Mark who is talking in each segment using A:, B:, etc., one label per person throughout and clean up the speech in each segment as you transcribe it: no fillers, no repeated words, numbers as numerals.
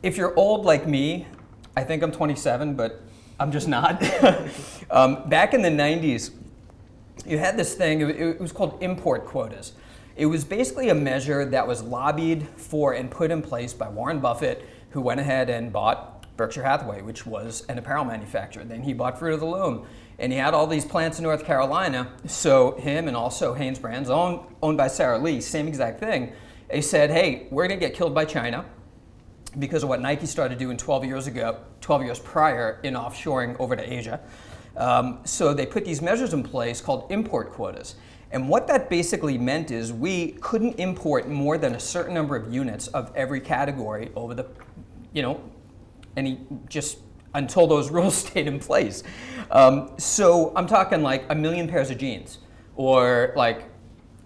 A: If you're old like me, I think I'm 27, but I'm just not. Back in the 90s, you had this thing, it was called import quotas. It was basically a measure that was lobbied for and put in place by Warren Buffett, who went ahead and bought Berkshire Hathaway, which was an apparel manufacturer. Then he bought Fruit of the Loom, and he had all these plants in North Carolina. So him and also Hanes Brands, owned by Sara Lee, same exact thing. They said, hey, we're gonna get killed by China because of what Nike started doing 12 years prior in offshoring over to Asia. So they put these measures in place called import quotas. And what that basically meant is we couldn't import more than a certain number of units of every category over the, just until those rules stayed in place. So I'm talking like 1 million pairs of jeans or like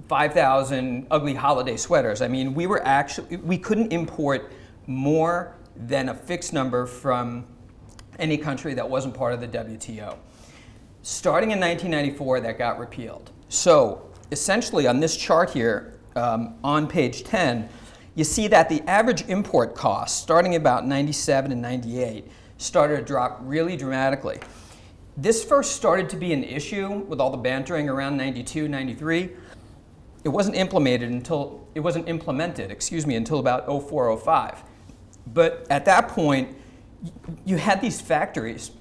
A: 5,000 ugly holiday sweaters. I mean, we couldn't import more than a fixed number from any country that wasn't part of the WTO. Starting in 1994, that got repealed. So essentially on this chart here, on page 10, you see that the average import cost, starting about 97 and 98, started to drop really dramatically. This first started to be an issue with all the bantering around 92, 93. It wasn't implemented until about 04, 05. But at that point, you had these factories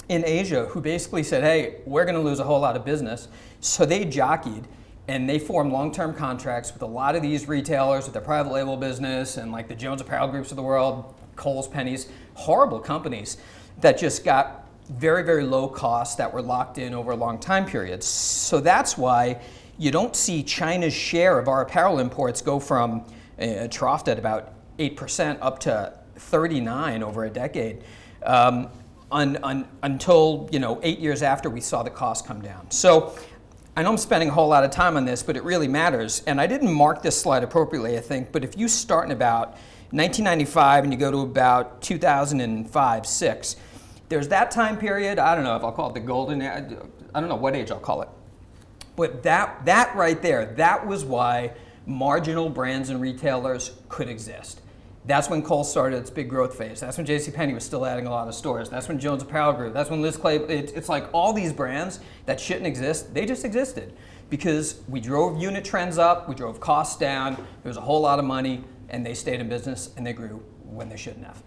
A: in Asia who basically said, hey, we're going to lose a whole lot of business. So they jockeyed and they formed long-term contracts with a lot of these retailers with their private label business and like the Jones Apparel Groups of the world, Kohl's, Penny's, horrible companies that just got very, very low costs that were locked in over a long time period. So that's why you don't see China's share of our apparel imports go from troughed at about 8% up to 39 over a decade. Until 8 years after we saw the cost come down. So I know I'm spending a whole lot of time on this, but it really matters. And I didn't mark this slide appropriately, I think, but if you start in about 1995 and you go to about 2005, 6, there's that time period. I don't know if I'll call it the golden, I don't know what age I'll call it. But that right there, that was why marginal brands and retailers could exist. That's when Kohl's started its big growth phase. That's when JCPenney was still adding a lot of stores. That's when Jones Apparel Group. That's when Liz Clay. It's like all these brands that shouldn't exist, they just existed because we drove unit trends up, we drove costs down, there was a whole lot of money, and they stayed in business and they grew when they shouldn't have.